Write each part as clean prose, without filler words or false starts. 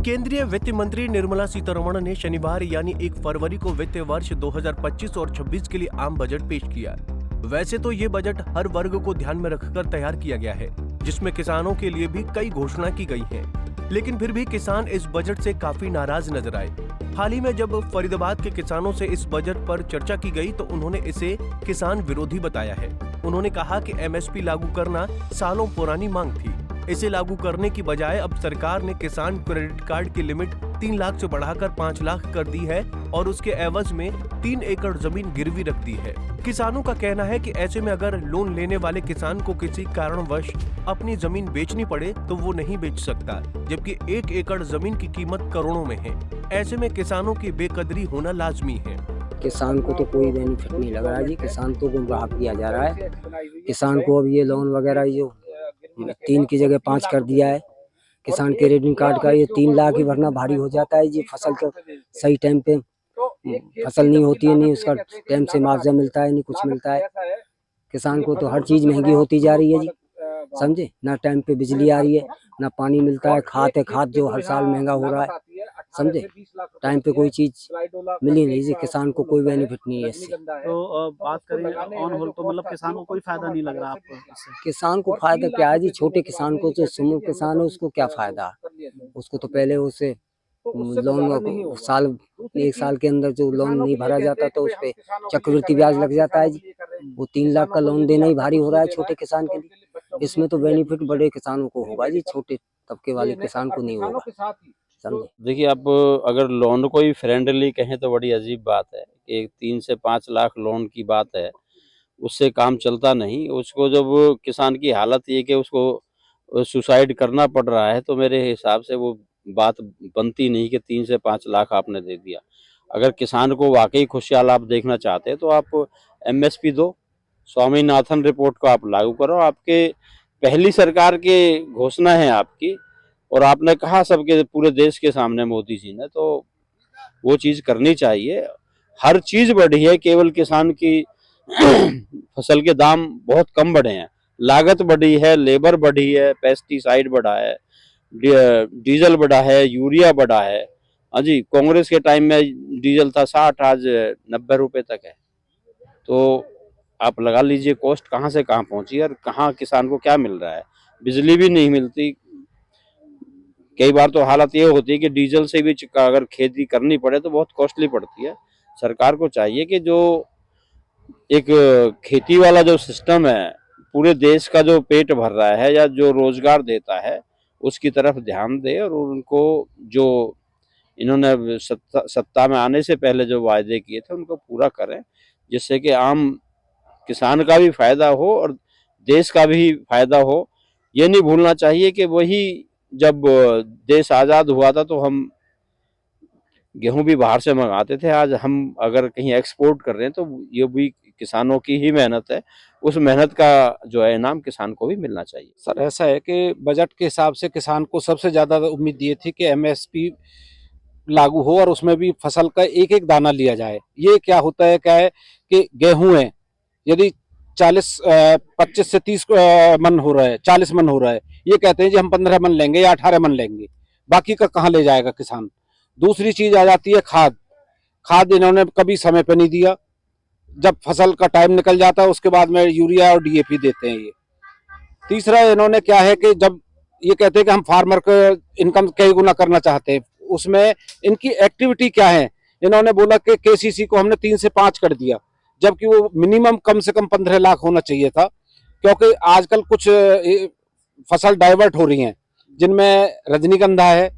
केंद्रीय वित्त मंत्री निर्मला सीतारमण ने शनिवार यानी 1 फरवरी को वित्त वर्ष 2025 और 26 के लिए आम बजट पेश किया। वैसे तो ये बजट हर वर्ग को ध्यान में रखकर तैयार किया गया है, जिसमें किसानों के लिए भी कई घोषणा की गई हैं। लेकिन फिर भी किसान इस बजट से काफी नाराज नजर आए। हाल ही में जब फरीदाबाद के किसानों से इस बजट पर चर्चा की गई तो उन्होंने इसे किसान विरोधी बताया है। उन्होंने कहा कि एमएसपी लागू करना सालों पुरानी मांग थी। इसे लागू करने की बजाय अब सरकार ने किसान क्रेडिट कार्ड की लिमिट 3 लाख से बढ़ाकर 5 लाख कर दी है और उसके एवज में 3 एकड़ जमीन गिरवी रख दी है। किसानों का कहना है कि ऐसे में अगर लोन लेने वाले किसान को किसी कारणवश अपनी जमीन बेचनी पड़े तो वो नहीं बेच सकता, जबकि 1 एकड़ जमीन की कीमत करोड़ों में है। ऐसे में किसानों की बेकदरी होना लाजमी है। किसान को तो कोई बेनिफिट नहीं लग रहा जी, किसान तो गुमराह किया जा रहा है। किसान को अब ये लोन वगैरह जो 3 की जगह 5 कर दिया है। किसान क्रेडिट कार्ड का ये 3 लाख ही भरना भारी हो जाता है जी। फसल तो सही टाइम पे फसल नहीं होती है, नहीं उसका टाइम से मुआवजा मिलता है, नहीं कुछ मिलता है। किसान को तो हर चीज महंगी होती जा रही है जी, समझे ना। टाइम पे बिजली आ रही है, ना पानी मिलता है। खाद जो हर साल महंगा हो रहा है, समझे। टाइम पे कोई चीज मिली नहीं जी, किसान को कोई बेनिफिट नहीं है इससे। तो बात करें ऑन होल तो मतलब किसान को कोई फायदा नहीं लग रहा आपको इससे? किसान को फायदा क्या है जी, छोटे किसान को, जो समूह किसान है उसको क्या फायदा। उसको तो पहले उसे लोन 1 साल के अंदर जो लोन नहीं भरा जाता तो उस पे चक्रवृद्धि ब्याज लग जाता है जी। वो 3 लाख का लोन देना ही भारी हो रहा है छोटे किसान के लिए। इसमें तो बेनिफिट बड़े किसानों को होगा जी, छोटे तबके वाले किसान को नहीं होगा, समझे। देखिए, आप अगर लोन को ही फ्रेंडली कहें तो बड़ी अजीब बात है कि 3 से 5 लाख लोन की बात है, उससे काम चलता नहीं। उसको जब किसान की हालत ये कि उसको सुसाइड करना पड़ रहा है तो मेरे हिसाब से वो बात बनती नहीं कि 3 से 5 लाख आपने दे दिया। अगर किसान को वाकई खुशहाल आप देखना चाहते हैं तो आप एमएसपी दो, स्वामीनाथन रिपोर्ट को आप लागू करो। आपके पहली सरकार की घोषणा है आपकी, और आपने कहा सबके पूरे देश के सामने मोदी जी ने, तो वो चीज़ करनी चाहिए। हर चीज़ बढ़ी है, केवल किसान की फसल के दाम बहुत कम बढ़े हैं। लागत बढ़ी है, लेबर बढ़ी है, पेस्टिसाइड बढ़ा है, डीजल बढ़ा है, यूरिया बढ़ा है। हाँ जी, कांग्रेस के टाइम में डीजल था 60, आज 90 रुपए तक है। तो आप लगा लीजिए कॉस्ट कहाँ से कहाँ पहुंची है और कहाँ किसान को क्या मिल रहा है। बिजली भी नहीं मिलती। कई बार तो हालत ये होती है कि डीजल से भी अगर खेती करनी पड़े तो बहुत कॉस्टली पड़ती है। सरकार को चाहिए कि जो एक खेती वाला जो सिस्टम है, पूरे देश का जो पेट भर रहा है या जो रोजगार देता है, उसकी तरफ ध्यान दे और उनको जो इन्होंने सत्ता में आने से पहले जो वायदे किए थे उनको पूरा करें, जिससे कि आम किसान का भी फायदा हो और देश का भी फायदा हो। ये नहीं भूलना चाहिए कि वही जब देश आज़ाद हुआ था तो हम गेहूं भी बाहर से मंगाते थे। आज हम अगर कहीं एक्सपोर्ट कर रहे हैं तो ये भी किसानों की ही मेहनत है। उस मेहनत का जो है इनाम किसान को भी मिलना चाहिए। सर, ऐसा है कि बजट के हिसाब से किसान को सबसे ज़्यादा उम्मीद ये थी कि एमएसपी लागू हो और उसमें भी फसल का एक एक दाना लिया जाए। ये क्या होता है, क्या है कि गेहूं है, यदि 25 से 30 मन हो रहा है, 40 मन हो रहा है, ये कहते हैं जी हम 15 मन लेंगे या 18 मन लेंगे, बाकी का कहाँ ले जाएगा किसान। दूसरी चीज आ जाती है खाद इन्होंने कभी समय पे नहीं दिया। जब फसल का टाइम निकल जाता है उसके बाद में यूरिया और डीएपी देते हैं ये। तीसरा इन्होंने क्या है कि जब ये कहते हैं कि हम फार्मर को इनकम कई गुना करना चाहते हैं, उसमें इनकी एक्टिविटी क्या है। इन्होंने बोला कि केसीसी को हमने 3 से 5 कर दिया, जबकि वो मिनिमम कम से कम 15 लाख होना चाहिए था, क्योंकि आजकल कुछ फसल डाइवर्ट हो रही हैं जिनमें रजनीगंधा है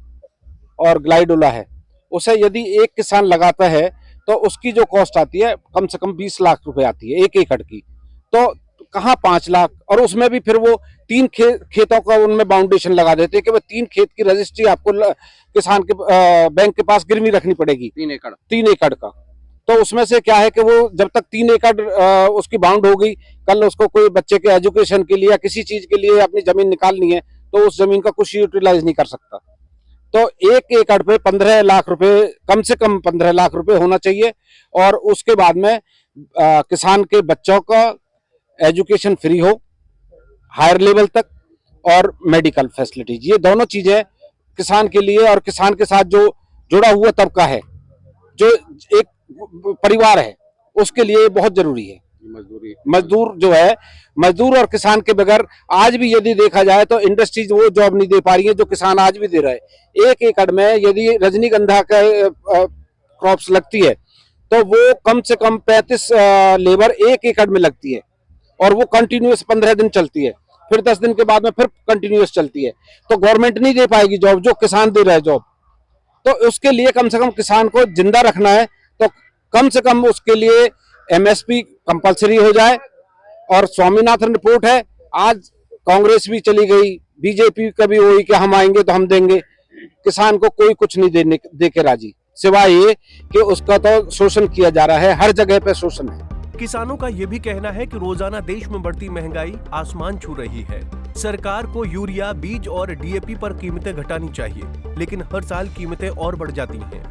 और ग्लाइडोला है। उसे यदि एक किसान लगाता है तो उसकी जो कॉस्ट आती है कम से कम 20 लाख रुपए आती है 1 एकड़ की, तो कहाँ 5 लाख। और उसमें भी फिर वो 3 खेतों का उनमें बाउंडेशन लगा देते हैं कि वो 3 खेत की रजिस्ट्री आपको किसान के बैंक के पास गिरवी रखनी पड़ेगी 3 एकड़ का। तो उसमें से क्या है कि वो जब तक 3 एकड़ उसकी बाउंड हो गई, कल उसको कोई बच्चे के एजुकेशन के लिए या किसी चीज के लिए अपनी जमीन निकालनी है तो उस जमीन का कुछ यूटिलाइज नहीं कर सकता। तो 1 एकड़ पे 15 लाख रुपए, कम से कम 15 लाख रुपए होना चाहिए। और उसके बाद में किसान के बच्चों का एजुकेशन फ्री हो हायर लेवल तक, और मेडिकल फैसिलिटीज, ये दोनों चीजें किसान के लिए और किसान के साथ जो जुड़ा हुआ तबका है, जो एक परिवार है, उसके लिए बहुत जरूरी है। मजदूर जो है, मजदूर और किसान के बगैर आज भी यदि देखा जाए तो इंडस्ट्रीज वो जॉब नहीं दे पा रही है जो किसान आज भी दे रहा है। 1 एकड़ में यदि रजनीगंधा का क्रॉप्स लगती है तो वो कम से कम 35 लेबर 1 एकड़ में लगती है और वो कंटिन्यूअस 15 दिन चलती है, फिर 10 दिन के बाद में फिर कंटिन्यूअस चलती है। तो गवर्नमेंट नहीं दे पाएगी जॉब जो किसान दे रहा है जॉब। तो उसके लिए कम से कम किसान को जिंदा रखना है तो कम से कम उसके लिए एमएसपी कंपलसरी हो जाए। और स्वामीनाथन रिपोर्ट है, आज कांग्रेस भी चली गई, बीजेपी का भी वही कि हम आएंगे तो हम देंगे, किसान को कोई कुछ नहीं दे के राजी, सिवाय ये कि उसका तो शोषण किया जा रहा है, हर जगह पे शोषण है। किसानों का ये भी कहना है कि रोजाना देश में बढ़ती महंगाई आसमान छू रही है। सरकार को यूरिया, बीज और डीएपी पर कीमतें घटानी चाहिए, लेकिन हर साल कीमतें और बढ़ जाती हैं।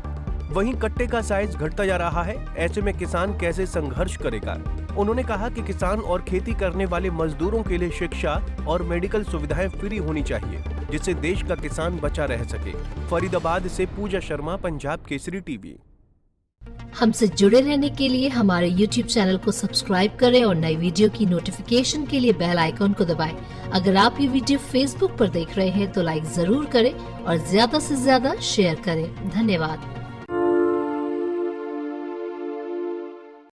वहीं कट्टे का साइज घटता जा रहा है, ऐसे में किसान कैसे संघर्ष करेगा। उन्होंने कहा कि किसान और खेती करने वाले मजदूरों के लिए शिक्षा और मेडिकल सुविधाएं फ्री होनी चाहिए, जिससे देश का किसान बचा रह सके। फरीदाबाद से पूजा शर्मा, पंजाब केसरी टीवी। हमसे जुड़े रहने के लिए हमारे YouTube चैनल को सब्सक्राइब करें और नई वीडियो की नोटिफिकेशन के लिए बेल आइकॉन को दबाएं। अगर आप ये वीडियो Facebook पर देख रहे हैं तो लाइक जरूर करें और ज्यादा से ज्यादा शेयर करें। धन्यवाद।